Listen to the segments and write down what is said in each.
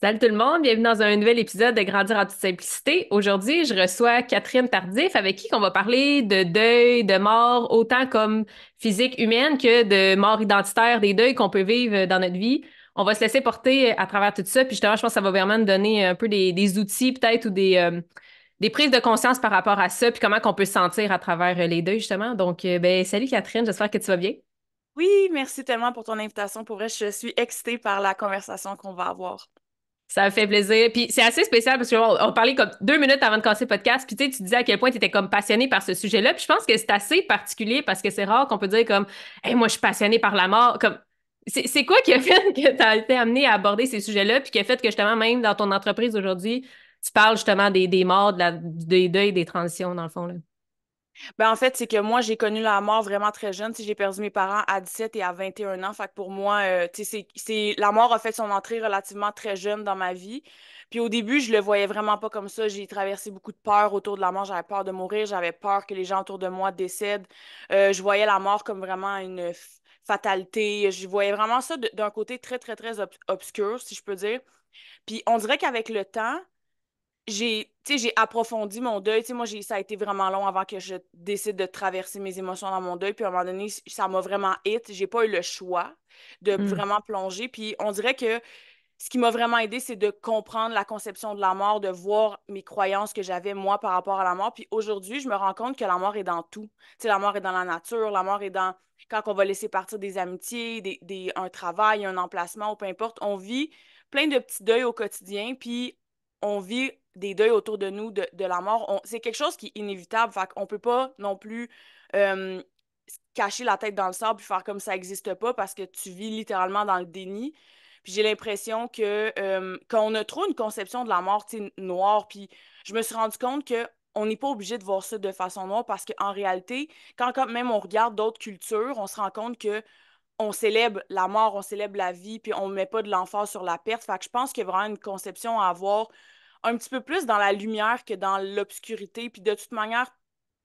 Salut tout le monde, bienvenue dans un nouvel épisode de Grandir en toute simplicité. Aujourd'hui, je reçois Catherine Tardif avec qui on va parler de deuil, de mort, autant comme physique humaine que de mort identitaire, des deuils qu'on peut vivre dans notre vie. On va se laisser porter à travers tout ça, puis justement, je pense que ça va vraiment nous donner un peu des outils peut-être ou des prises de conscience par rapport à ça, puis comment qu'on peut se sentir à travers les deuils justement. Donc, salut Catherine, j'espère que tu vas bien. Oui, merci tellement pour ton invitation. Pour vrai, je suis excitée par la conversation qu'on va avoir. Ça me fait plaisir. Puis c'est assez spécial parce qu'on parlait comme 2 minutes avant de casser le podcast. Puis tu disais à quel point tu étais comme passionné par ce sujet-là. Puis je pense que c'est assez particulier parce que c'est rare qu'on peut dire comme hey, moi je suis passionné par la mort. Comme c'est quoi qui a fait que tu as été amené à aborder ces sujets-là, puis qui a fait que justement, même dans ton entreprise aujourd'hui, tu parles justement des morts, des deuils, des transitions, dans le fond, là. En fait, c'est que moi, j'ai connu la mort vraiment très jeune. Tu sais, j'ai perdu mes parents à 17 et à 21 ans. Fait que pour moi, la mort a fait son entrée relativement très jeune dans ma vie. Puis au début, je le voyais vraiment pas comme ça. J'ai traversé beaucoup de peur autour de la mort. J'avais peur de mourir. J'avais peur que les gens autour de moi décèdent. Je voyais la mort comme vraiment une fatalité. Je voyais vraiment ça d'un côté très, très, très obscur, si je peux dire. Puis on dirait qu'avec le temps, j'ai approfondi mon deuil. Tu sais, moi, ça a été vraiment long avant que je décide de traverser mes émotions dans mon deuil. Puis à un moment donné, ça m'a vraiment hit. J'ai pas eu le choix de Mm. vraiment plonger. Puis on dirait que ce qui m'a vraiment aidé, c'est de comprendre la conception de la mort, de voir mes croyances que j'avais, moi, par rapport à la mort. Puis aujourd'hui, je me rends compte que la mort est dans tout. Tu sais, la mort est dans la nature, la mort est dans quand on va laisser partir des amitiés, un travail, un emplacement, ou peu importe. On vit plein de petits deuils au quotidien, puis on vit des deuils autour de nous de la mort. C'est quelque chose qui est inévitable. Fait qu'on peut pas non plus euh, cacher la tête dans le sable puis faire comme ça n'existe pas parce que tu vis littéralement dans le déni. Puis j'ai l'impression que quand on a trop une conception de la mort, tu sais, noire, puis je me suis rendu compte que on n'est pas obligé de voir ça de façon noire parce qu'en réalité, quand même on regarde d'autres cultures, on se rend compte que on célèbre la mort, on célèbre la vie, puis on ne met pas de l'emphase sur la perte. Fait que je pense qu'il y a vraiment une conception à avoir un petit peu plus dans la lumière que dans l'obscurité. Puis de toute manière,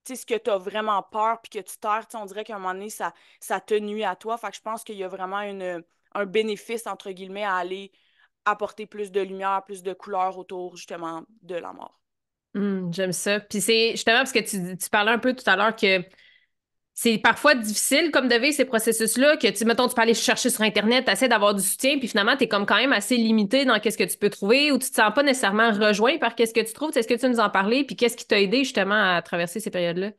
tu sais, ce que tu as vraiment peur, puis que tu terres, tu sais, on dirait qu'à un moment donné, ça te nuit à toi. Fait que je pense qu'il y a vraiment un bénéfice, entre guillemets, à aller apporter plus de lumière, plus de couleur autour, justement, de la mort. J'aime ça. Puis c'est justement parce que tu parlais un peu tout à l'heure que c'est parfois difficile comme de vivre ces processus-là, que mettons, tu peux aller chercher sur Internet, tu essaies d'avoir du soutien, puis finalement, tu es comme quand même assez limité dans qu'est-ce que tu peux trouver ou tu te sens pas nécessairement rejoint par qu'est-ce que tu trouves. Est-ce que tu nous en parler, puis qu'est-ce qui t'a aidé justement à traverser ces périodes-là?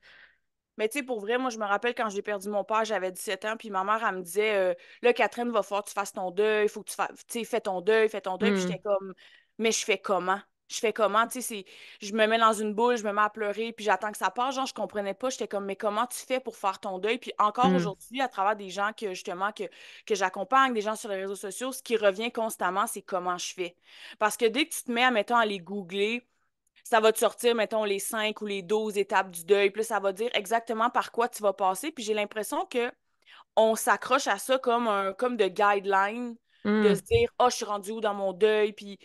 Mais tu sais, pour vrai, moi, je me rappelle quand j'ai perdu mon père, j'avais 17 ans, puis ma mère, elle me disait, là, Catherine, va falloir que tu fasses ton deuil, il faut que tu fasses, tu sais, fais ton deuil, fais ton deuil. Puis j'étais Hmm. comme, mais je fais comment? Je fais comment? Tu sais, je me mets dans une boule, je me mets à pleurer, puis j'attends que ça passe. Genre, je comprenais pas. J'étais comme, mais comment tu fais pour faire ton deuil? Puis encore Hmm. aujourd'hui, à travers des gens que, justement, que j'accompagne, des gens sur les réseaux sociaux, ce qui revient constamment, c'est comment je fais. Parce que dès que tu te mets, mettons, à les googler, ça va te sortir, mettons, les 5 ou les 12 étapes du deuil. Puis là, ça va dire exactement par quoi tu vas passer. Puis j'ai l'impression que on s'accroche à ça comme de guideline, de se Hmm. dire, oh, je suis rendu où dans mon deuil. Puis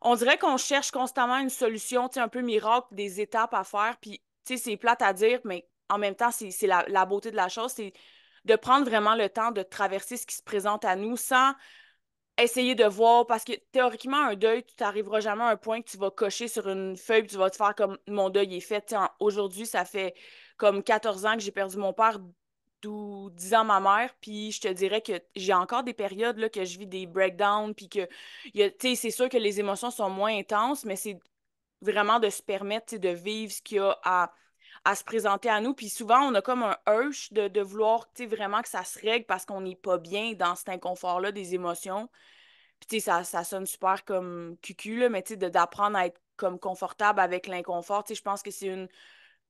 on dirait qu'on cherche constamment une solution, tu sais, un peu miracle, des étapes à faire. Puis, tu sais, c'est plate à dire, mais en même temps, c'est la beauté de la chose, c'est de prendre vraiment le temps de traverser ce qui se présente à nous sans essayer de voir, parce que théoriquement, un deuil, tu n'arriveras jamais à un point que tu vas cocher sur une feuille, puis tu vas te faire comme mon deuil est fait. Tu sais, aujourd'hui, ça fait comme 14 ans que j'ai perdu mon père, d'où 10 ans ma mère, puis je te dirais que j'ai encore des périodes là, que je vis des breakdowns, puis que tu sais, c'est sûr que les émotions sont moins intenses, mais c'est vraiment de se permettre tu sais, de vivre ce qu'il y a à se présenter à nous. Puis souvent, on a comme un urge de vouloir tu sais, vraiment que ça se règle parce qu'on n'est pas bien dans cet inconfort-là des émotions. Puis, tu sais, ça sonne super comme cucu, là, mais tu sais, d'apprendre à être comme confortable avec l'inconfort, tu sais, je pense que c'est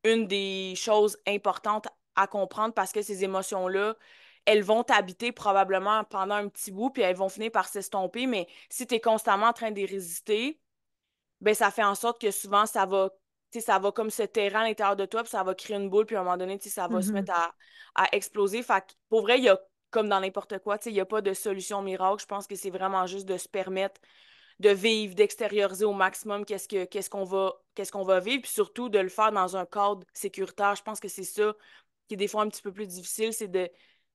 une des choses importantes à comprendre parce que ces émotions-là, elles vont t'habiter probablement pendant un petit bout, puis elles vont finir par s'estomper, mais si tu es constamment en train d'y résister, ben ça fait en sorte que souvent, tu sais, ça va comme se terrer à l'intérieur de toi, puis ça va créer une boule, puis à un moment donné, tu sais, ça va se Mhm. mettre à exploser. Fait que, pour vrai, il y a comme dans n'importe quoi, tu sais, il n'y a pas de solution miracle. Je pense que c'est vraiment juste de se permettre de vivre, d'extérioriser au maximum qu'est-ce qu'on va vivre, puis surtout de le faire dans un cadre sécuritaire. Je pense que c'est ça qui est des fois un petit peu plus difficile, c'est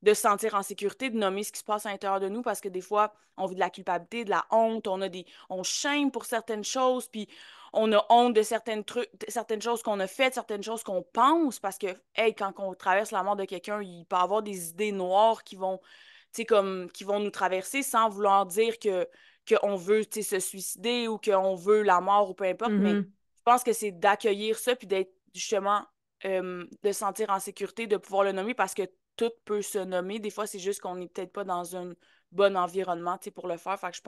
de se sentir en sécurité, de nommer ce qui se passe à l'intérieur de nous parce que des fois, on vit de la culpabilité, de la honte, on shame pour certaines choses, puis on a honte de certaines trucs, certaines choses qu'on a faites, certaines choses qu'on pense parce que, hey, quand on traverse la mort de quelqu'un, il peut y avoir des idées noires qui vont, tu sais, comme, qui vont nous traverser sans vouloir dire que qu'on veut, tu sais, se suicider ou qu'on veut la mort ou peu importe, mais Mhm. je pense que c'est d'accueillir ça puis d'être justement de se sentir en sécurité, de pouvoir le nommer parce que tout peut se nommer. Des fois, c'est juste qu'on n'est peut-être pas dans un bon environnement, tu sais, pour le faire. Fait que je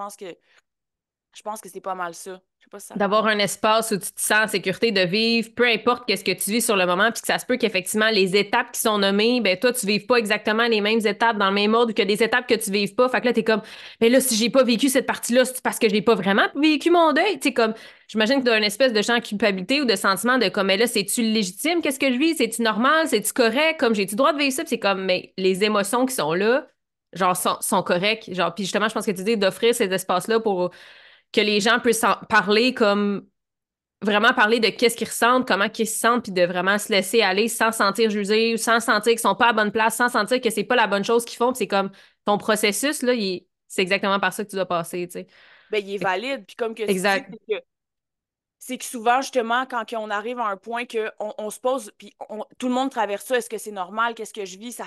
pense que c'est pas mal ça. Je sais pas si ça D'avoir répond. un espace où tu te sens en sécurité de vivre, peu importe qu'est-ce que tu vis sur le moment, puis que ça se peut qu'effectivement les étapes qui sont nommées, ben toi tu vives pas exactement les mêmes étapes dans le même ordre ou que des étapes que tu vives pas. Fait que là t'es comme, ben là si j'ai pas vécu cette partie-là, c'est parce que j'ai pas vraiment vécu mon deuil. Tu sais comme, j'imagine que t'as une espèce de champ de culpabilité ou de sentiment de comme, mais là c'est-tu légitime, qu'est-ce que je vis, c'est-tu normal, c'est-tu correct, comme j'ai-tu droit de vivre ça, puis c'est comme, mais les émotions qui sont là, genre sont correctes, genre puis justement je pense que tu dis d'offrir ces espaces-là pour que les gens puissent en parler comme vraiment parler de qu'est-ce qu'ils ressentent, comment qu'ils se sentent, puis de vraiment se laisser aller sans se sentir jugés, sans sentir qu'ils sont pas à bonne place, sans sentir que c'est pas la bonne chose qu'ils font. Puis c'est comme ton processus, là, c'est exactement par ça que tu dois passer, tu sais. Ben, il est Fait valide. Puis comme que tu dis, exact. c'est que souvent, justement, quand on arrive à un point que on se pose, puis tout le monde traverse ça, est-ce que c'est normal? Qu'est-ce que je vis?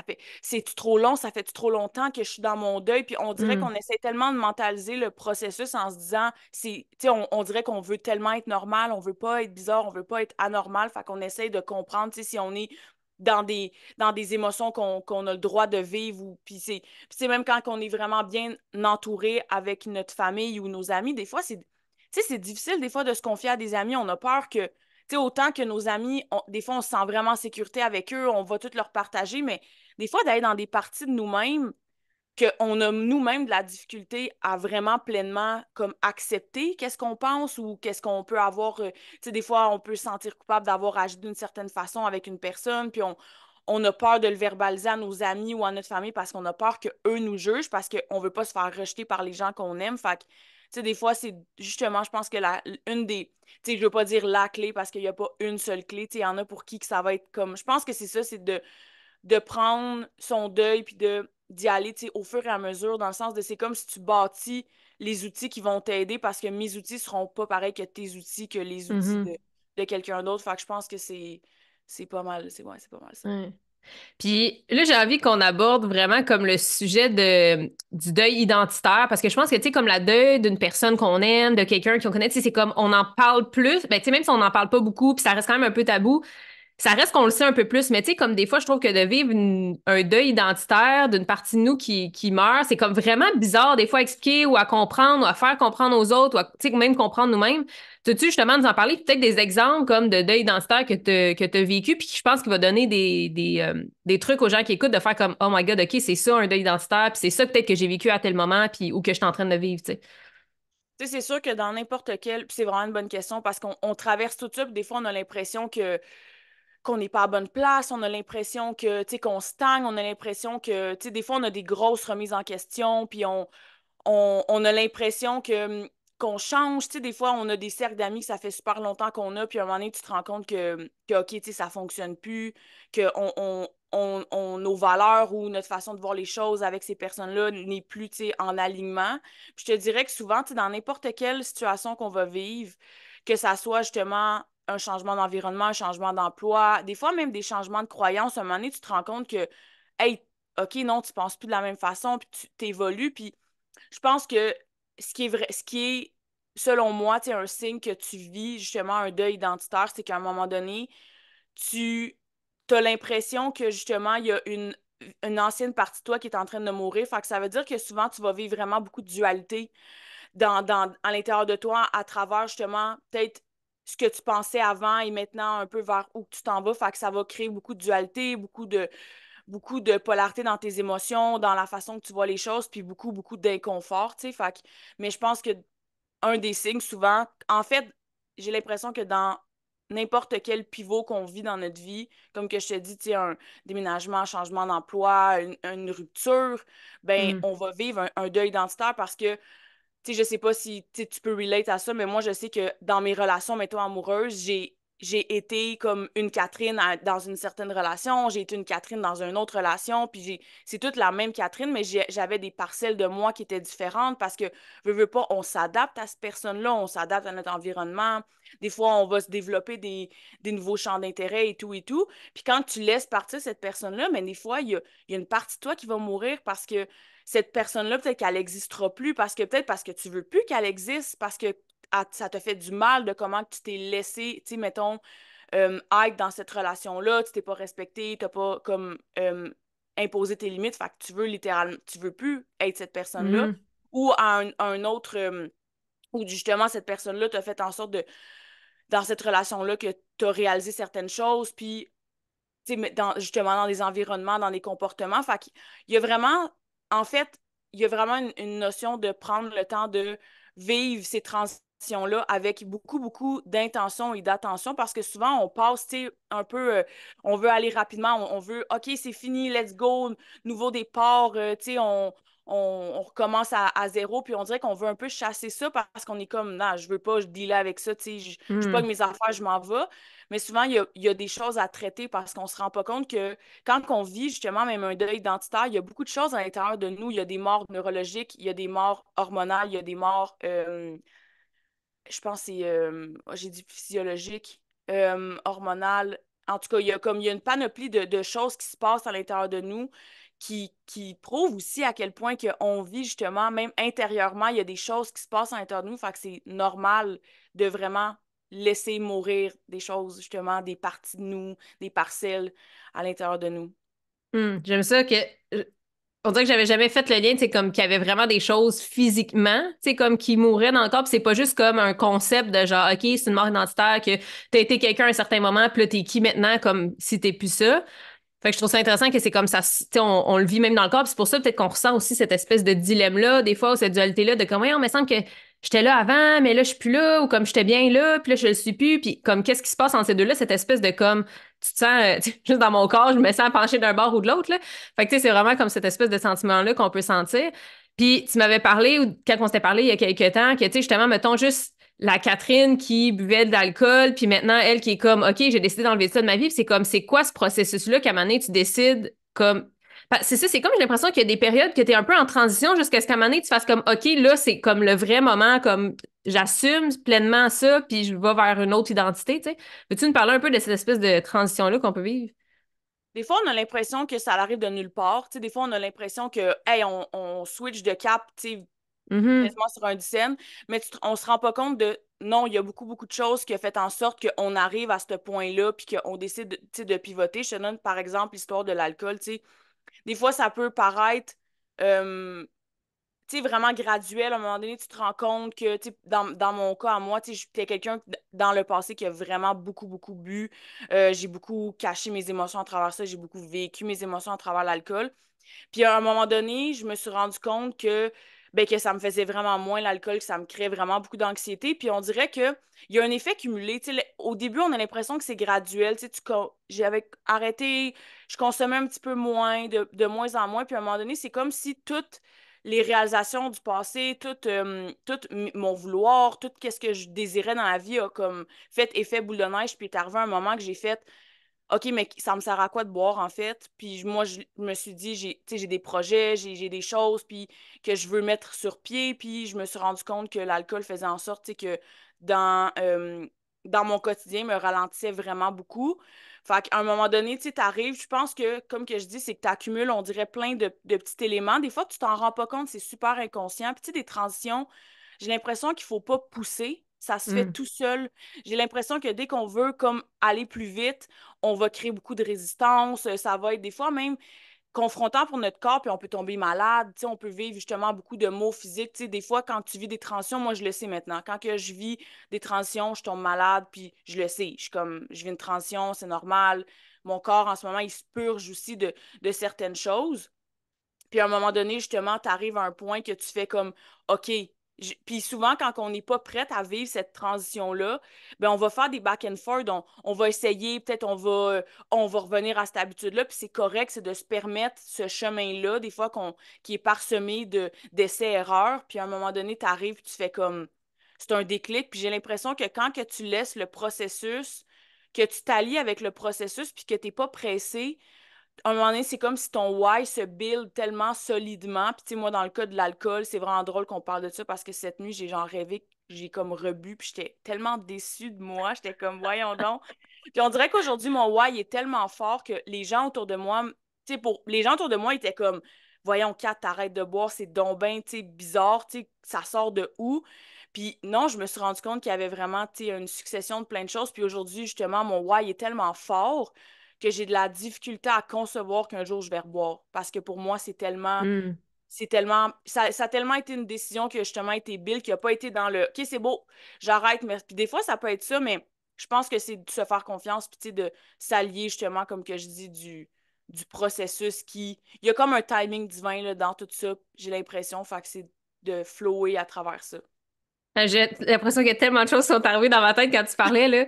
C'est-tu trop long? Ça fait-tu trop longtemps que je suis dans mon deuil? Puis on dirait Mm. qu'on essaie tellement de mentaliser le processus en se disant, tu sais, on dirait qu'on veut tellement être normal, on veut pas être bizarre, on veut pas être anormal, fait qu'on essaie de comprendre, tu sais, si on est dans des émotions qu'on a le droit de vivre, ou, puis c'est même quand on est vraiment bien entouré avec notre famille ou nos amis, des fois, tu sais, c'est difficile des fois de se confier à des amis. On a peur que, tu sais, autant que nos amis, des fois, on se sent vraiment en sécurité avec eux, on va tout leur partager, mais des fois, d'aller dans des parties de nous-mêmes, qu'on a nous-mêmes de la difficulté à vraiment pleinement comme accepter qu'est-ce qu'on pense ou qu'est-ce qu'on peut avoir. Tu sais, des fois, on peut se sentir coupable d'avoir agi d'une certaine façon avec une personne, puis on a peur de le verbaliser à nos amis ou à notre famille parce qu'on a peur qu'eux nous jugent, parce qu'on veut pas se faire rejeter par les gens qu'on aime. Fait que, tu sais, des fois, c'est justement, je pense que une des, tu sais, je veux pas dire la clé parce qu'il y a pas une seule clé, tu sais, il y en a pour qui que ça va être comme, je pense que c'est ça, c'est de prendre son deuil puis d'y aller, tu sais, au fur et à mesure, dans le sens de c'est comme si tu bâtis les outils qui vont t'aider parce que mes outils seront pas pareils que tes outils, que les outils Mhm. de quelqu'un d'autre. Fait que je pense que c'est pas mal, c'est pas mal ça. Ouais. Puis là, j'ai envie qu'on aborde vraiment comme le sujet du deuil identitaire, parce que je pense que, tu sais, comme la deuil d'une personne qu'on aime, de quelqu'un qu'on connaît, tu sais, c'est comme on en parle plus, ben, tu sais, même si on n'en parle pas beaucoup, puis ça reste quand même un peu tabou, ça reste qu'on le sait un peu plus, mais tu sais, comme des fois, je trouve que de vivre un deuil identitaire d'une partie de nous qui meurt, c'est comme vraiment bizarre des fois à expliquer ou à comprendre ou à faire comprendre aux autres ou à, tu sais, même comprendre nous-mêmes. Peux-tu justement nous en parler, peut-être des exemples comme de deuil identitaire que tu as vécu, puis qui, je pense qu'il va donner des trucs aux gens qui écoutent de faire comme, oh my God, OK, c'est ça un deuil identitaire, puis c'est ça peut-être que j'ai vécu à tel moment, puis ou que je suis en train de vivre, tu sais. Tu sais, c'est sûr que dans n'importe quel, puis c'est vraiment une bonne question parce qu'on traverse tout ça, puis des fois on a l'impression que qu'on n'est pas à bonne place, on a l'impression que, tu sais, qu'on stagne, on a l'impression que, tu sais, des fois on a des grosses remises en question, puis on a l'impression qu'on change. Tu sais, des fois, on a des cercles d'amis que ça fait super longtemps qu'on a, puis à un moment donné, tu te rends compte que OK, tu sais, ça fonctionne plus, que nos valeurs ou notre façon de voir les choses avec ces personnes-là n'est plus, tu sais, en alignement. Puis je te dirais que souvent, tu sais, dans n'importe quelle situation qu'on va vivre, que ça soit justement un changement d'environnement, un changement d'emploi, des fois même des changements de croyances, à un moment donné, tu te rends compte que, hey, OK, non, tu penses plus de la même façon, puis tu t'évolues, puis je pense que ce qui est vrai, ce qui est, selon moi, tu sais, un signe que tu vis justement un deuil identitaire, c'est qu'à un moment donné, tu as l'impression que justement, il y a une ancienne partie de toi qui est en train de mourir. Fait que ça veut dire que souvent, tu vas vivre vraiment beaucoup de dualité à l'intérieur de toi à travers justement peut-être ce que tu pensais avant et maintenant un peu vers où tu t'en vas. Fait que ça va créer beaucoup de dualité, beaucoup de polarité dans tes émotions, dans la façon que tu vois les choses, puis beaucoup, beaucoup d'inconfort, tu sais. Mais je pense que un des signes, souvent, en fait, j'ai l'impression que dans n'importe quel pivot qu'on vit dans notre vie, comme que je te dis, tu sais, un déménagement, un changement d'emploi, une rupture, ben, Mm. on va vivre un deuil identitaire parce que tu sais, je sais pas si tu sais, tu peux relate à ça, mais moi, je sais que dans mes relations, mettons, amoureuses, j'ai été comme une Catherine dans une certaine relation, j'ai été une Catherine dans une autre relation, puis c'est toute la même Catherine, mais j'avais des parcelles de moi qui étaient différentes parce que, veux pas, on s'adapte à cette personne-là, on s'adapte à notre environnement. Des fois, on va se développer des nouveaux champs d'intérêt et tout et tout. Puis quand tu laisses partir cette personne-là, mais des fois, il y a une partie de toi qui va mourir parce que cette personne-là, peut-être qu'elle n'existera plus, peut-être parce que tu veux plus qu'elle existe, parce que ça te fait du mal de comment tu t'es laissé, tu sais, mettons, être dans cette relation-là, tu t'es pas respecté, t'as pas comme imposé tes limites, fait que tu veux littéralement, tu veux plus être cette personne-là, Mhm. ou à un autre, où justement cette personne-là t'a fait en sorte dans cette relation-là, que tu as réalisé certaines choses, puis tu sais, justement dans des environnements, dans des comportements. Fait qu'il y a vraiment, en fait, il y a vraiment une notion de prendre le temps de vivre ces transitions-là avec beaucoup, beaucoup d'intention et d'attention parce que souvent, on passe, tu sais, un peu, on veut aller rapidement, on veut, OK, c'est fini, let's go, nouveau départ, tu sais, on recommence à zéro, puis on dirait qu'on veut un peu chasser ça parce qu'on est comme, non, je veux pas, je dealer avec ça, tu sais, je pogne Mhm. mes affaires, je m'en vais. Mais souvent, il y a des choses à traiter parce qu'on se rend pas compte que quand on vit justement même un deuil identitaire, il y a beaucoup de choses à l'intérieur de nous. Il y a des morts neurologiques, il y a des morts hormonales, il y a des morts, je pense que c'est, j'ai dit physiologique, hormonal. En tout cas, il y a une panoplie de choses qui se passent à l'intérieur de nous qui prouvent aussi à quel point qu'on vit justement, même intérieurement, il y a des choses qui se passent à l'intérieur de nous. Fait que c'est normal de vraiment laisser mourir des choses, justement, des parties de nous, des parcelles à l'intérieur de nous. J'aime ça que on dirait que j'avais jamais fait le lien, c'est comme qu'il y avait vraiment des choses physiquement, c'est comme qui mouraient dans le corps, puis c'est pas juste comme un concept de genre OK, c'est une mort identitaire que t'as été quelqu'un à un certain moment, puis là t'es qui maintenant comme si t'es plus ça. Fait que je trouve ça intéressant que c'est comme ça, tu sais, on le vit même dans le corps, puis c'est pour ça peut-être qu'on ressent aussi cette espèce de dilemme-là, des fois, ou cette dualité-là de comme, on me semble que j'étais là avant, mais là, je suis plus là, ou comme j'étais bien là, puis là, je le suis plus, puis comme, qu'est-ce qui se passe entre ces deux-là, cette espèce de comme, tu te sens, tu sais, juste dans mon corps, je me sens pencher d'un bord ou de l'autre, là. Fait que, tu sais, c'est vraiment comme cette espèce de sentiment-là qu'on peut sentir. Puis, tu m'avais parlé, ou quand on s'était parlé il y a quelques temps, que, tu sais, justement, mettons juste la Catherine qui buvait de l'alcool, puis maintenant, elle qui est comme, OK, j'ai décidé d'enlever ça de ma vie, puis c'est comme, c'est quoi ce processus-là qu'à un moment donné, tu décides comme. C'est ça, c'est comme j'ai l'impression qu'il y a des périodes que tu es un peu en transition jusqu'à ce qu'à un moment donné, tu fasses comme, OK, là, c'est comme le vrai moment, comme j'assume pleinement ça, puis je vais vers une autre identité, tu sais. Peux-tu nous parler un peu de cette espèce de transition-là qu'on peut vivre? Des fois, on a l'impression que ça arrive de nulle part. Tu sais, des fois, on a l'impression que, hey, on switch de cap, tu sais, Mhm. quasiment sur un dizaine, mais on se rend pas compte de non, il y a beaucoup, beaucoup de choses qui ont fait en sorte qu'on arrive à ce point-là, puis qu'on décide tu sais, de pivoter. Je te donne par exemple l'histoire de l'alcool. Tu sais. Des fois, ça peut paraître euh, tu sais, vraiment graduel. À un moment donné, tu te rends compte que, tu sais, dans mon cas, à moi, tu sais, j'étais quelqu'un dans le passé qui a vraiment beaucoup, beaucoup bu. J'ai beaucoup caché mes émotions à travers ça. J'ai beaucoup vécu mes émotions à travers l'alcool. Puis à un moment donné, je me suis rendu compte que ça me faisait vraiment moins l'alcool, que ça me créait vraiment beaucoup d'anxiété. Puis on dirait qu'il y a un effet cumulé. Tu sais, au début, on a l'impression que c'est graduel. Tu sais, j'avais arrêté, je consommais un petit peu moins, de moins en moins. Puis à un moment donné, c'est comme si toutes les réalisations du passé, tout mon vouloir, tout ce que je désirais dans la vie a comme fait effet boule de neige. Puis est arrivé un moment que j'ai fait OK, mais ça me sert à quoi de boire, en fait? Puis moi, je me suis dit, tu sais, j'ai des projets, j'ai des choses, puis que je veux mettre sur pied. Puis je me suis rendu compte que l'alcool faisait en sorte, tu sais, que dans mon quotidien, me ralentissait vraiment beaucoup. Fait qu'à un moment donné, tu sais, t'arrives, je pense que, comme que je dis, c'est que t'accumules, on dirait, plein de petits éléments. Des fois, tu t'en rends pas compte, c'est super inconscient. Puis tu sais, des transitions, j'ai l'impression qu'il faut pas pousser. Ça se fait Mm. tout seul. J'ai l'impression que dès qu'on veut comme aller plus vite, on va créer beaucoup de résistance. Ça va être des fois même confrontant pour notre corps, puis on peut tomber malade. Tu sais, on peut vivre justement beaucoup de maux physiques. Tu sais, des fois, quand tu vis des transitions, moi, je le sais maintenant. Quand que je vis des transitions, je tombe malade, puis je le sais. Je suis comme, je vis une transition, c'est normal. Mon corps, en ce moment, il se purge aussi de certaines choses. Puis à un moment donné, justement, tu arrives à un point que tu fais comme, OK. Puis souvent, quand on n'est pas prête à vivre cette transition-là, ben on va faire des back and forth, on va essayer, peut-être on va revenir à cette habitude-là, puis c'est correct, c'est de se permettre ce chemin-là, des fois qui est parsemé d'essais-erreurs, puis à un moment donné, tu arrives, tu fais comme, c'est un déclic, puis j'ai l'impression que quand que tu laisses le processus que tu t'allies avec le processus puis que tu n'es pas pressé. À un moment donné, c'est comme si ton why se build tellement solidement. Puis, tu sais, moi, dans le cas de l'alcool, c'est vraiment drôle qu'on parle de ça parce que cette nuit, j'ai genre rêvé, j'ai comme rebu, puis j'étais tellement déçue de moi. J'étais comme, voyons donc. Puis on dirait qu'aujourd'hui, mon why est tellement fort que les gens autour de moi, tu sais, pour les gens autour de moi, ils étaient comme, voyons, Kat, t'arrêtes de boire, c'est donc ben, tu sais, bizarre, tu sais, ça sort de où? Puis non, je me suis rendu compte qu'il y avait vraiment, tu sais, une succession de plein de choses. Puis aujourd'hui, justement, mon why est tellement fort que j'ai de la difficulté à concevoir qu'un jour je vais reboire. Parce que pour moi, Hmm. ça a tellement été une décision qui a justement été Bill, qui n'a pas été dans le OK, c'est beau, j'arrête, mais puis des fois, ça peut être ça, mais je pense que c'est de se faire confiance, puis tu sais, de s'allier justement, comme que je dis, du processus qui. Il y a comme un timing divin là, dans tout ça, j'ai l'impression, fait que c'est de flower à travers ça. J'ai l'impression que tellement de choses sont arrivées dans ma tête quand tu parlais, là.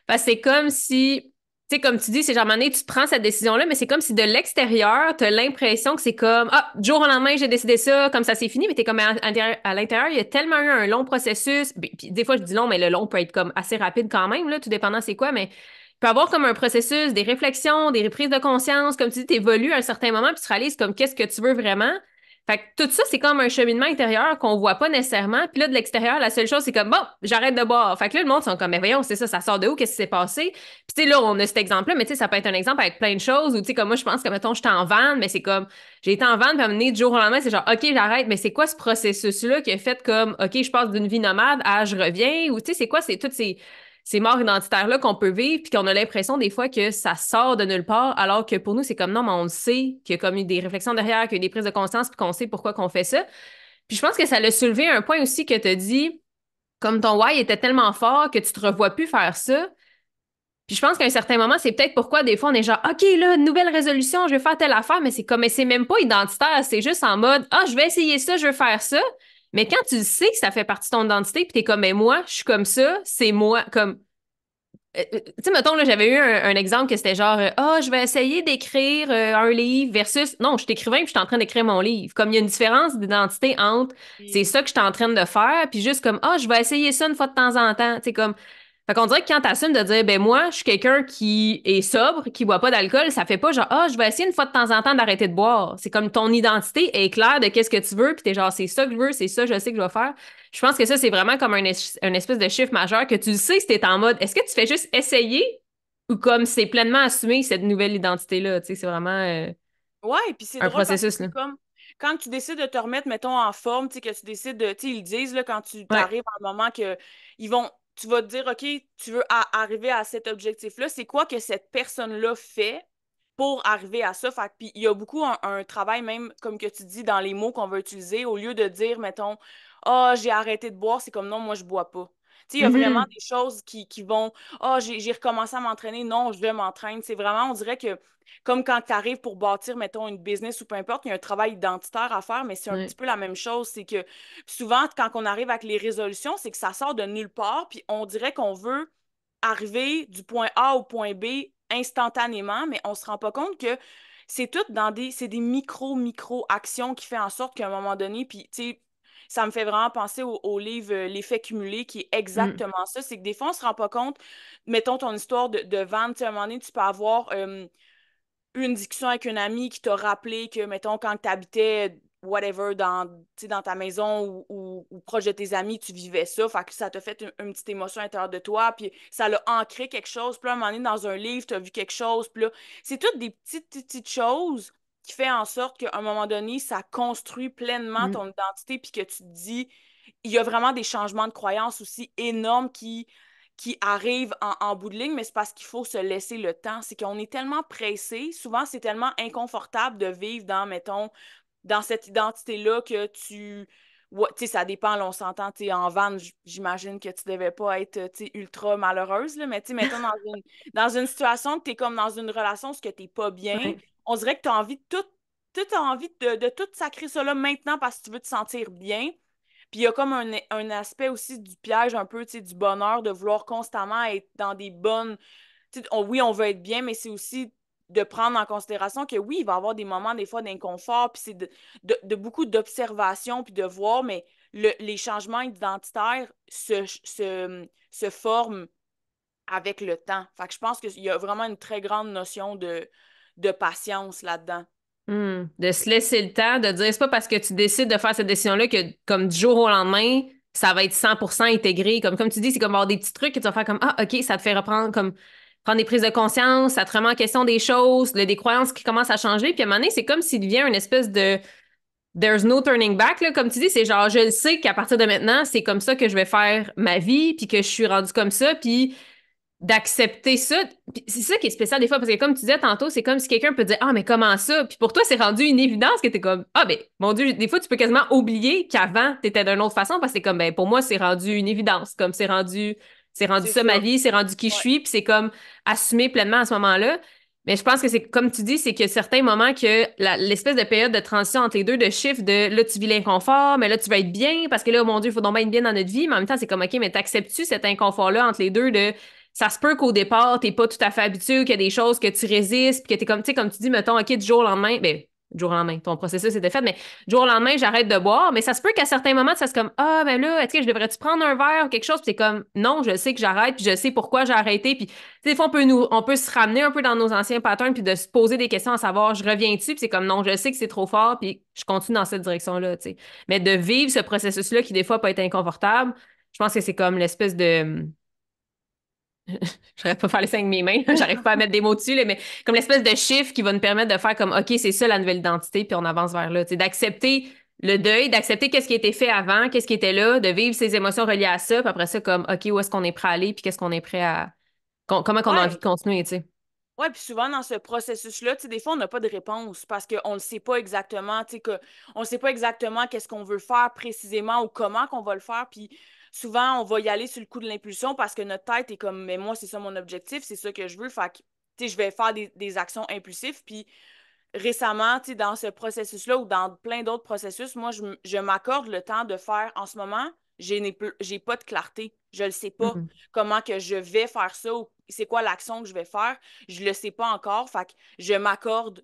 Parce que c'est comme si, tu sais, comme tu dis, c'est genre, à un moment donné, tu prends cette décision-là, mais c'est comme si de l'extérieur, tu as l'impression que c'est comme, ah, du jour au lendemain, j'ai décidé ça, comme ça, c'est fini, mais t'es comme à l'intérieur, il y a tellement eu un long processus. Puis des fois, je dis long, mais le long peut être comme assez rapide quand même, là, tout dépendant c'est quoi, mais il peut y avoir comme un processus, des réflexions, des reprises de conscience, comme tu dis, t'évolues à un certain moment, puis tu réalises comme qu'est-ce que tu veux vraiment. Fait que tout ça, c'est comme un cheminement intérieur qu'on voit pas nécessairement. Puis là, de l'extérieur, la seule chose, c'est comme, bon, j'arrête de boire. Fait que là, le monde sont comme, mais voyons, c'est ça, ça sort de où? Qu'est-ce qui s'est passé? Puis tu sais, là, on a cet exemple-là, mais tu sais, ça peut être un exemple avec plein de choses. Ou tu sais, comme moi, je pense que, mettons, j'étais en vanne, mais c'est comme, j'ai été en vanne, puis à un moment donné, du jour au lendemain, c'est genre, OK, j'arrête, mais c'est quoi ce processus-là qui a fait comme, OK, je passe d'une vie nomade à je reviens? Ou tu sais, c'est quoi, c'est toutes ces morts identitaires-là qu'on peut vivre, puis qu'on a l'impression des fois que ça sort de nulle part, alors que pour nous, c'est comme non, mais on le sait, qu'il y a comme eu des réflexions derrière, qu'il y a eu des prises de conscience, puis qu'on sait pourquoi qu'on fait ça. Puis je pense que ça l'a soulevé un point aussi que tu as dit, comme ton why était tellement fort que tu te revois plus faire ça. Puis je pense qu'à un certain moment, c'est peut-être pourquoi des fois on est genre, OK, là, nouvelle résolution, je vais faire telle affaire, mais c'est comme, mais c'est même pas identitaire, c'est juste en mode, ah, je vais essayer ça, je veux faire ça. Mais quand tu sais que ça fait partie de ton identité, puis t'es comme, mais moi, je suis comme ça, c'est moi, comme, tu sais, mettons, là, j'avais eu un exemple que c'était genre, ah, je vais essayer d'écrire un livre versus, non, je suis écrivain puis je suis en train d'écrire mon livre. Comme il y a une différence d'identité entre, c'est Puis, ça que je suis en train de faire, puis juste comme, ah, je vais essayer ça une fois de temps en temps. Tu sais, comme, fait qu'on dirait que quand t'assumes de dire, ben moi, je suis quelqu'un qui est sobre, qui boit pas d'alcool, ça fait pas genre, ah, je vais essayer une fois de temps en temps d'arrêter de boire. C'est comme ton identité est claire de qu'est-ce que tu veux, puis t'es genre, c'est ça que je veux, c'est ça, je sais que je vais faire. Je pense que ça, c'est vraiment comme un espèce de chiffre majeur que tu le sais si t'es en mode, est-ce que tu fais juste essayer ou comme c'est pleinement assumé cette nouvelle identité-là? Tu sais, c'est vraiment ouais, puis c'est un drôle parce que processus, là. c'est comme quand tu décides de te remettre, mettons, en forme, tu sais, que tu décides de, tu sais, ils disent, là, quand tu Ouais. t'arrives à un moment que ils vont, tu vas te dire, OK, tu veux arriver à cet objectif-là, c'est quoi que cette personne-là fait pour arriver à ça? Fait que, puis il y a beaucoup un travail, même, comme que tu dis, dans les mots qu'on va utiliser, au lieu de dire, mettons, ah, j'ai arrêté de boire, c'est comme non, moi, je bois pas. Tu sais, il y a vraiment Mhm. des choses qui vont, ah, j'ai recommencé à m'entraîner, non, je vais m'entraîner. C'est vraiment, on dirait que comme quand tu arrives pour bâtir, mettons, une business ou peu importe, il y a un travail identitaire à faire, mais c'est un Ouais. petit peu la même chose. C'est que souvent, quand on arrive avec les résolutions, c'est que ça sort de nulle part, puis on dirait qu'on veut arriver du point A au point B instantanément, mais on se rend pas compte que c'est tout c'est des micro actions qui fait en sorte qu'à un moment donné, puis tu sais, ça me fait vraiment penser au livre L'effet cumulé, qui est Mhm. exactement ça. C'est que des fois, on se rend pas compte, mettons ton histoire de vente, tu sais, à un moment donné, tu peux avoir eu une discussion avec une amie qui t'a rappelé que, mettons, quand tu habitais, whatever, tu sais, dans ta maison ou proche de tes amis, tu vivais ça. Fait que ça t'a fait une petite émotion à l'intérieur de toi, puis ça l'a ancré quelque chose. Puis là, à un moment donné, dans un livre, tu as vu quelque chose. Puis là, c'est toutes des petites choses qui fait en sorte qu'à un moment donné, ça construit pleinement Mhm. ton identité, puis que tu te dis, il y a vraiment des changements de croyances aussi énormes qui arrivent en bout de ligne, mais c'est parce qu'il faut se laisser le temps. C'est qu'on est tellement pressé, souvent c'est tellement inconfortable de vivre dans, mettons, dans cette identité-là que tu... Ouais, tu sais, ça dépend, là, on s'entend, tu sais, en van, j'imagine que tu devais pas être, tu sais, ultra malheureuse, là, mais tu sais, mettons, dans une situation que tu es comme dans une relation où tu n'es pas bien, Ouais. on dirait que tu as envie de tout as envie de tout sacrer ça là maintenant parce que tu veux te sentir bien. Puis il y a comme un aspect aussi du piège, un peu, tu sais, du bonheur, de vouloir constamment être dans des bonnes. Tu sais, oui, on veut être bien, mais c'est aussi de prendre en considération que oui, il va y avoir des moments, des fois, d'inconfort, puis c'est de beaucoup d'observation, puis de voir, mais les changements identitaires se forment avec le temps. Fait que je pense qu'il y a vraiment une très grande notion de patience là-dedans. De se laisser le temps, de dire, c'est pas parce que tu décides de faire cette décision-là que, comme du jour au lendemain, ça va être 100% intégré. Comme tu dis, c'est comme avoir des petits trucs que tu vas faire comme, ah, OK, ça te fait reprendre, comme, prendre des prises de conscience, ça te remet en question des choses, des croyances qui commencent à changer. Puis à un moment donné, c'est comme s'il devient une espèce de there's no turning back, là. Comme tu dis, c'est genre, je le sais qu'à partir de maintenant, c'est comme ça que je vais faire ma vie, puis que je suis rendue comme ça, puis d'accepter ça. Puis c'est ça qui est spécial des fois, parce que comme tu disais tantôt, c'est comme si quelqu'un peut dire, ah, mais comment ça? Puis pour toi, c'est rendu une évidence que t'es comme, ah, ben, mon Dieu, des fois, tu peux quasiment oublier qu'avant, t'étais d'une autre façon, parce que c'est comme, ben, pour moi, c'est rendu une évidence. Comme c'est rendu C'est ça ma ça. vie, c'est rendu qui je Ouais. suis, puis c'est comme assumer pleinement à ce moment-là. Mais je pense que c'est comme tu dis, c'est qu'il y a certains moments que l'espèce de période de transition entre les deux, de chiffre de là, tu vis l'inconfort, mais là, tu vas être bien, parce que là, oh mon Dieu, il faut donc bien être bien dans notre vie, mais en même temps, c'est comme, OK, mais t'acceptes-tu cet inconfort-là entre les deux de ça se peut qu'au départ, t'es pas tout à fait habitué, qu'il y a des choses que tu résistes, puis que t'es comme, tu sais, comme tu dis, mettons, OK, du jour au lendemain, ben, du jour au lendemain, ton processus était fait, mais du jour au lendemain, j'arrête de boire, mais ça se peut qu'à certains moments, ça se comme, ah, ben là, est-ce que je devrais-tu prendre un verre ou quelque chose, puis c'est comme, non, je sais que j'arrête, puis je sais pourquoi j'ai arrêté, puis, tu sais, des fois, on peut se ramener un peu dans nos anciens patterns, puis de se poser des questions à savoir, je reviens-tu, puis c'est comme, non, je sais que c'est trop fort, puis je continue dans cette direction-là, tu sais. Mais de vivre ce processus-là qui, des fois, peut être inconfortable, je pense que c'est comme l'espèce de je n'arrive pas à faire les signes avec mes mains, là. J'arrive pas à mettre des mots dessus, là, mais comme l'espèce de chiffre qui va nous permettre de faire comme, OK, c'est ça la nouvelle identité, puis on avance vers là. Tu sais, d'accepter le deuil, d'accepter qu'est-ce qui a été fait avant, qu'est-ce qui était là, de vivre ses émotions reliées à ça, puis après ça, comme, OK, où est-ce qu'on est prêt à aller, puis qu'est-ce qu'on est prêt à. Comment qu'on a envie Ouais. de continuer, tu sais. Ouais, puis souvent dans ce processus-là, tu sais, des fois, on n'a pas de réponse parce qu'on ne sait pas exactement, tu sais, on ne sait pas exactement qu'est-ce qu'on veut faire précisément ou comment qu'on va le faire. Puis souvent, on va y aller sur le coup de l'impulsion parce que notre tête est comme, mais moi, c'est ça mon objectif, c'est ça que je veux. Fait que, tu sais, je vais faire des actions impulsives. Puis récemment, tu sais, dans ce processus-là ou dans plein d'autres processus, moi, je m'accorde le temps de faire en ce moment, j'ai pas de clarté. Je ne sais pas Mhm. comment que je vais faire ça ou c'est quoi l'action que je vais faire. Je le sais pas encore. Fait que je m'accorde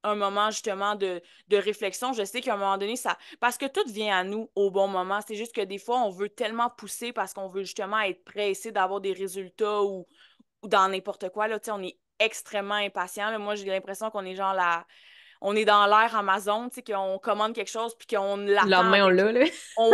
un moment justement de réflexion. Je sais qu'à un moment donné, ça. Parce que tout vient à nous au bon moment. C'est juste que des fois, on veut tellement pousser parce qu'on veut justement être prêt, essayer d'avoir des résultats ou dans n'importe quoi. Là, tu sais, on est extrêmement impatient. Là. Moi, j'ai l'impression qu'on est genre là. On est dans l'ère Amazon, tu sais, qu'on commande quelque chose puis qu'on Le l'attend lendemain, on avec. l'a, là.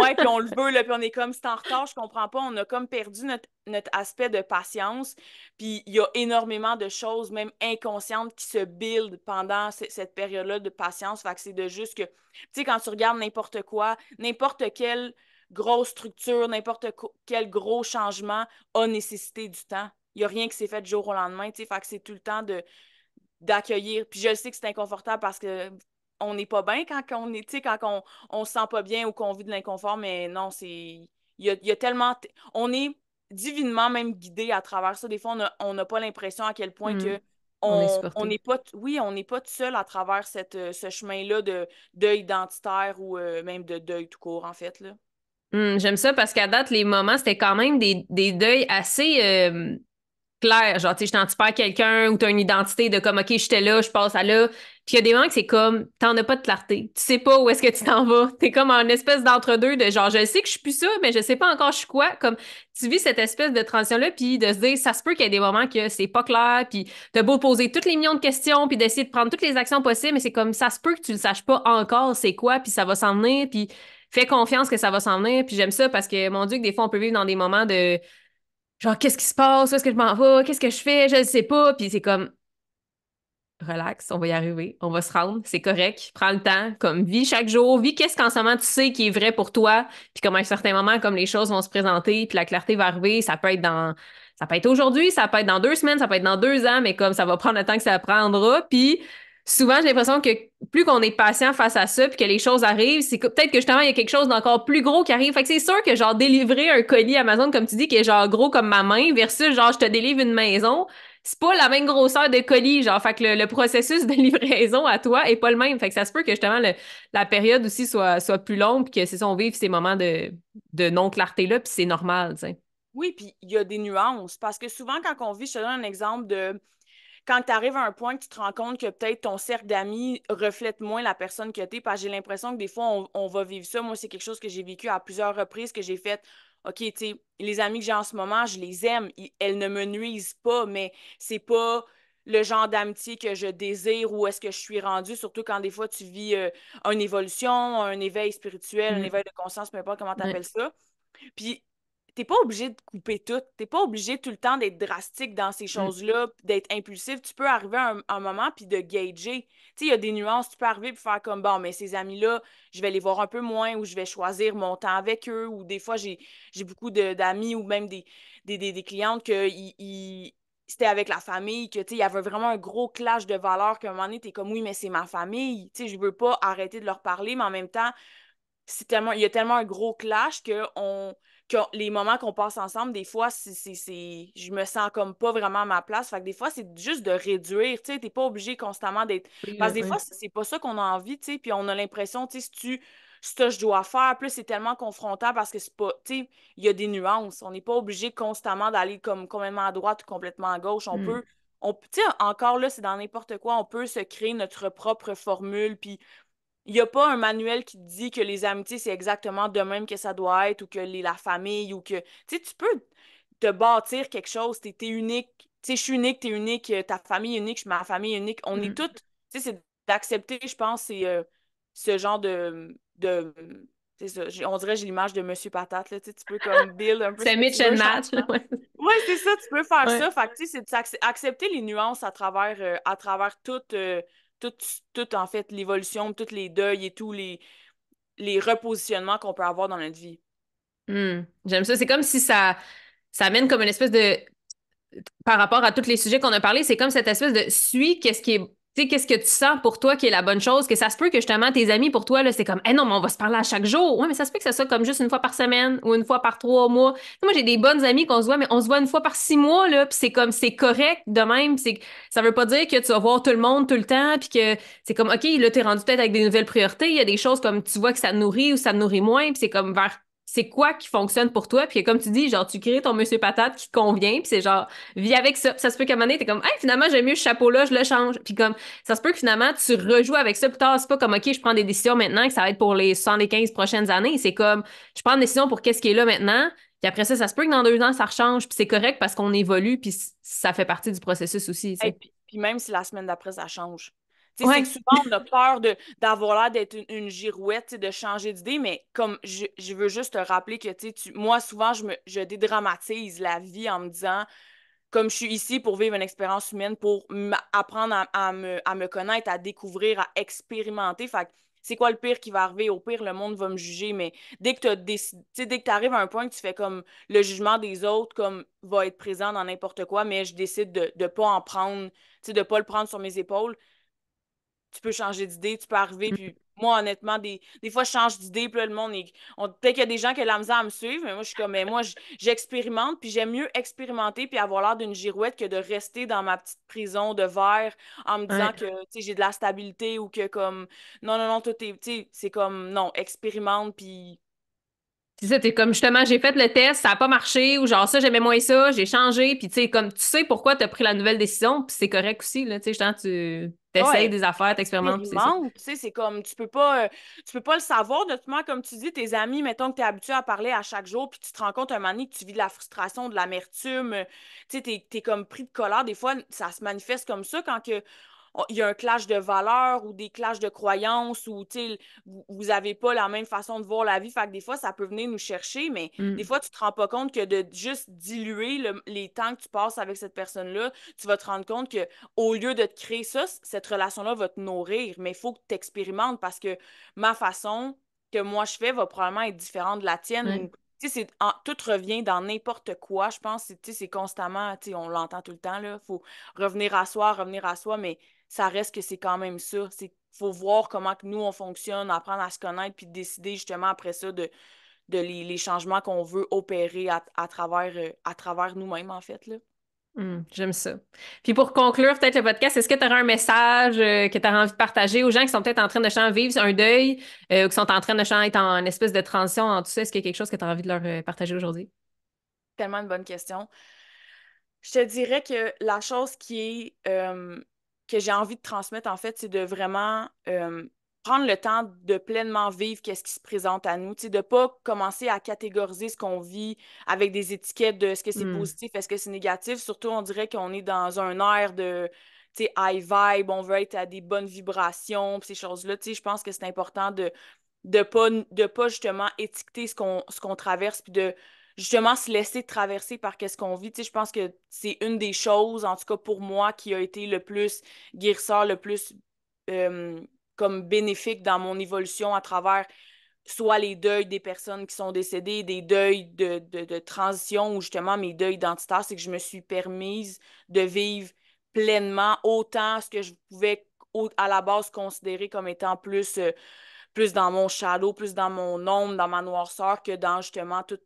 Ouais, puis on le veut, là, puis on est comme, c'est en retard, je comprends pas. On a comme perdu notre aspect de patience. Puis il y a énormément de choses, même inconscientes, qui se build pendant cette période-là de patience. Fait que c'est de juste que, tu sais, quand tu regardes n'importe quoi, n'importe quelle grosse structure, quel gros changement a nécessité du temps. Il n'y a rien qui s'est fait du jour au lendemain, tu sais. Fait que c'est tout le temps d'accueillir. Puis je sais que c'est inconfortable parce que on n'est pas bien quand on est, tu sais, quand on se sent pas bien ou qu'on vit de l'inconfort, mais non, c'est. Il y a tellement. On est divinement même guidé à travers ça. Des fois, on n'a pas l'impression à quel point que On est on supporté. n'est pas. Oui, on n'est pas tout seul à travers ce chemin-là de deuil identitaire ou même de deuil tout court, en fait, là. J'aime ça parce qu'à date, les moments, c'était quand même des deuils assez clair. Genre, tu sais, tu perds quelqu'un ou tu as une identité de comme, OK, j'étais là, je passe à là. Puis il y a des moments que c'est comme, t'en as pas de clarté. Tu sais pas où est-ce que tu t'en vas. T'es comme en espèce d'entre-deux de genre, je sais que je suis plus ça, mais je sais pas encore je suis quoi. Comme, tu vis cette espèce de transition-là, puis de se dire, ça se peut qu'il y ait des moments que c'est pas clair, puis t'as beau poser toutes les millions de questions, puis d'essayer de prendre toutes les actions possibles, mais c'est comme, ça se peut que tu le saches pas encore c'est quoi, puis ça va s'en venir, puis fais confiance que ça va s'en venir. Puis j'aime ça parce que, mon Dieu, que des fois, on peut vivre dans des moments de genre, qu'est-ce qui se passe? Où est-ce que je m'en vais? Qu'est-ce que je fais? Je ne sais pas. Puis c'est comme, relax, on va y arriver. On va se rendre. C'est correct. Prends le temps. Comme, vis chaque jour. Vis qu'est-ce qu'en ce moment tu sais qui est vrai pour toi. Puis comme à un certain moment, comme les choses vont se présenter, puis la clarté va arriver, ça peut être ça peut être aujourd'hui, ça peut être dans 2 semaines, ça peut être dans 2 ans, mais comme ça va prendre le temps que ça prendra. Puis souvent, j'ai l'impression que plus qu'on est patient face à ça, puis que les choses arrivent, c'est que peut-être que justement, il y a quelque chose d'encore plus gros qui arrive. Fait que c'est sûr que genre délivrer un colis Amazon, comme tu dis, qui est genre gros comme ma main, versus genre je te délivre une maison, c'est pas la même grosseur de colis, genre, fait que le processus de livraison à toi est pas le même. Fait que ça se peut que justement la période aussi soit plus longue, puis que c'est ça, on vive ces moments de non-clarté-là, puis c'est normal, tu sais. Oui, puis il y a des nuances. Parce que souvent, quand on vit, je te donne un exemple de quand tu arrives à un point que tu te rends compte que peut-être ton cercle d'amis reflète moins la personne que tu es, parce que j'ai l'impression que des fois, on va vivre ça. Moi, c'est quelque chose que j'ai vécu à plusieurs reprises, que j'ai fait OK, tu sais, les amis que j'ai en ce moment, je les aime, elles ne me nuisent pas, mais c'est pas le genre d'amitié que je désire ou est-ce que je suis rendue, surtout quand des fois tu vis une évolution, un éveil spirituel, un Mm. éveil de conscience, peu importe comment tu Ouais. appelles ça. Puis, t'es pas obligé de couper tout. T'es pas obligé tout le temps d'être drastique dans ces Mm. choses-là, puis d'être impulsif. Tu peux arriver à un moment puis de gager. Tu sais, il y a des nuances. Tu peux arriver puis faire comme, bon, mais ces amis-là, je vais les voir un peu moins ou je vais choisir mon temps avec eux. Ou des fois, j'ai beaucoup d'amis ou même des clientes que c'était avec la famille, que, tu sais, il y avait vraiment un gros clash de valeurs qu'à un moment donné, t'es comme, oui, mais c'est ma famille. Tu sais, je veux pas arrêter de leur parler, mais en même temps, il y a tellement un gros clash que les moments qu'on passe ensemble, des fois, je me sens comme pas vraiment à ma place. Fait que des fois, c'est juste de réduire. Tu sais, t'es pas obligé constamment d'être. Oui, Parce que des ouais. fois, c'est pas ça qu'on a envie, tu sais. Puis on a l'impression, tu sais, si je dois faire, plus c'est tellement confrontant parce que c'est pas. Tu sais, il y a des nuances. On n'est pas obligé constamment d'aller comme complètement à droite ou complètement à gauche. Mm. Tu sais, encore là, c'est dans n'importe quoi. On peut se créer notre propre formule. Puis il n'y a pas un manuel qui te dit que les amitiés, c'est exactement de même que ça doit être ou que la famille ou que. Tu sais, tu peux te bâtir quelque chose. T'es unique. Tu sais, je suis unique, t'es unique, ta famille est unique, ma famille est unique. On est Mm. toutes. Tu sais, c'est d'accepter, je pense, c'est ce genre de. C'est ça. On dirait que j'ai l'image de Monsieur Patate, là. Tu sais, tu peux comme build un peu ce C'est que tu Mitch and veux, Match, là, gentiment. ouais. Ouais, c'est ça, tu peux faire Ouais. ça. Fait que, tu sais, c'est accepter les nuances à travers tout, tout, en fait, l'évolution, tous les deuils et tous les repositionnements qu'on peut avoir dans notre vie. Mm. J'aime ça. C'est comme si ça amène comme une espèce de par rapport à tous les sujets qu'on a parlé, c'est comme cette espèce de suis qu'est-ce qui est, tu sais, qu'est-ce que tu sens pour toi qui est la bonne chose, que ça se peut que justement tes amis pour toi, là, c'est comme, eh non, mais on va se parler à chaque jour. Ouais, mais ça se peut que ça soit comme juste une fois par semaine ou une fois par 3 mois. Moi, j'ai des bonnes amies qu'on se voit, mais on se voit une fois par 6 mois, là, puis c'est comme, c'est correct de même. Ça veut pas dire que tu vas voir tout le monde tout le temps, puis que c'est comme, OK, là, t'es rendu peut-être avec des nouvelles priorités. Il y a des choses comme tu vois que ça te nourrit ou ça te nourrit moins, puis c'est comme vers c'est quoi qui fonctionne pour toi, puis comme tu dis, genre, tu crées ton monsieur patate qui te convient, puis c'est genre, vis avec ça. Puis ça se peut qu'à un moment donné, t'es comme, hey, finalement, j'aime mieux ce chapeau-là, je le change. Puis comme, ça se peut que finalement, tu rejoues avec ça plus tard. C'est pas comme, OK, je prends des décisions maintenant que ça va être pour les 75 prochaines années. C'est comme, je prends une décision pour qu'est-ce qui est là maintenant. Puis après ça se peut que dans 2 ans, ça rechange. Puis c'est correct parce qu'on évolue, puis ça fait partie du processus aussi, tu Et sais. puis même si la semaine d'après, ça change. Tu sais, c'est que Ouais. souvent, on a peur d'avoir l'air d'être une girouette, tu sais, de changer d'idée, mais comme je veux juste te rappeler que, tu sais, moi, souvent, je dédramatise la vie en me disant, comme je suis ici pour vivre une expérience humaine, pour apprendre à me connaître, à découvrir, à expérimenter. Fait que c'est quoi le pire qui va arriver? Au pire, le monde va me juger, mais dès que tu décidé, dès que tu arrives à un point que tu fais comme le jugement des autres, comme va être présent dans n'importe quoi, mais je décide de ne pas en prendre, tu sais, de ne pas le prendre sur mes épaules, tu peux changer d'idée, tu peux arriver, puis moi, honnêtement, des fois, je change d'idée, puis là, le monde peut-être qu'il y a des gens qui ont de la misère à me suivre, mais moi, je suis comme, mais moi, j'expérimente, puis j'aime mieux expérimenter puis avoir l'air d'une girouette que de rester dans ma petite prison de verre en me disant Ouais. que, tu sais, j'ai de la stabilité ou que, comme, non, non, non, tout est, tu sais, c'est comme, non, expérimente, puis C'est ça, t'es comme justement, j'ai fait le test, ça a pas marché, ou genre ça, j'aimais moins ça, j'ai changé, puis tu sais, comme tu sais pourquoi t'as pris la nouvelle décision, puis c'est correct aussi, là, tu sais, justement, tu t'essayes ouais, des affaires, t'expérimentes, puis c'est ça. expérimente, tu sais, c'est comme, tu peux pas le savoir, notamment, comme tu dis, tes amis, mettons que tu es habitué à parler à chaque jour, puis tu te rends compte un moment donné que tu vis de la frustration, de l'amertume, tu sais, t'es comme pris de colère, des fois, ça se manifeste comme ça quand il y a un clash de valeurs ou des clashs de croyances ou, tu sais, vous avez pas la même façon de voir la vie, fait que des fois, ça peut venir nous chercher, mais des Mm. fois, tu te rends pas compte que de juste diluer les temps que tu passes avec cette personne-là, tu vas te rendre compte que au lieu de te créer ça, cette relation-là va te nourrir, mais il faut que tu expérimentes parce que ma façon que moi je fais va probablement être différente de la tienne Ouais. ou tu sais, tout revient dans n'importe quoi, je pense, tu sais, c'est constamment, tu sais, on l'entend tout le temps, là, faut revenir à soi, mais ça reste que c'est quand même ça, c'est faut voir comment que nous on fonctionne, apprendre à se connaître, puis décider justement après ça de les changements qu'on veut opérer à travers nous-mêmes, en fait, là. J'aime ça. Puis pour conclure peut-être le podcast, est-ce que tu aurais un message que tu aurais envie de partager aux gens qui sont peut-être en train de vivre un deuil ou qui sont en train de être en espèce de transition en tout ça? Est-ce qu'il y a quelque chose que tu as envie de leur partager aujourd'hui? Tellement une bonne question. Je te dirais que la chose qui est que j'ai envie de transmettre, en fait, c'est de vraiment prendre le temps de pleinement vivre qu'est-ce qui se présente à nous, tu sais, de pas commencer à catégoriser ce qu'on vit avec des étiquettes de est-ce que c'est Hmm. positif, est-ce que c'est négatif. Surtout, on dirait qu'on est dans un air de, tu sais, high vibe, on veut être à des bonnes vibrations, pis ces choses-là. Tu sais, je pense que c'est important de pas justement étiqueter ce qu'on traverse, puis de justement se laisser traverser par qu'est-ce qu'on vit. Tu sais, je pense que c'est une des choses, en tout cas pour moi, qui a été le plus guérisseur, le plus euh, comme bénéfique dans mon évolution à travers soit les deuils des personnes qui sont décédées, des deuils de transition ou justement mes deuils identitaires, c'est que je me suis permise de vivre pleinement autant ce que je pouvais à la base considérer comme étant plus dans mon shadow, plus dans mon ombre, dans ma noirceur que dans justement tout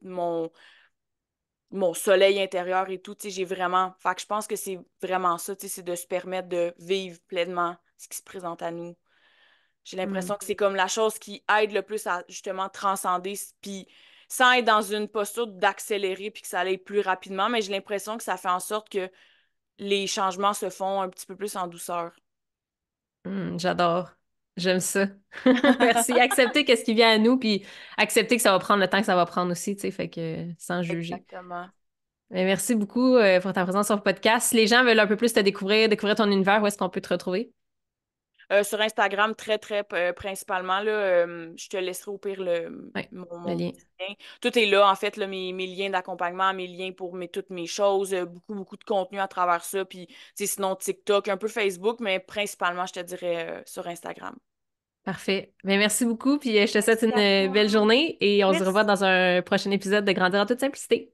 mon soleil intérieur et tout. Tu sais, j'ai vraiment. Fait que je pense que c'est vraiment ça, tu sais, c'est de se permettre de vivre pleinement ce qui se présente à nous. J'ai Hmm. l'impression que c'est comme la chose qui aide le plus à justement transcender, puis sans être dans une posture d'accélérer puis que ça aille plus rapidement, mais j'ai l'impression que ça fait en sorte que les changements se font un petit peu plus en douceur. J'adore. J'aime ça. Merci. Accepter qu'est-ce qui vient à nous, puis accepter que ça va prendre le temps que ça va prendre aussi, tu sais, fait que sans juger. Exactement. Mais merci beaucoup pour ta présence sur le podcast. Si les gens veulent un peu plus te découvrir ton univers, où est-ce qu'on peut te retrouver? Sur Instagram, très, très principalement, là, je te laisserai au pire Oui, le mon lien. petit lien. Tout est là, en fait, là, mes liens d'accompagnement, mes liens pour toutes mes choses, beaucoup, beaucoup de contenu à travers ça. Puis, tu sais, sinon, TikTok, un peu Facebook, mais principalement, je te dirais sur Instagram. Parfait. Mais merci beaucoup, puis je te souhaite Merci une à toi. belle journée et on se revoit Merci. dans un prochain épisode de Grandir en toute simplicité.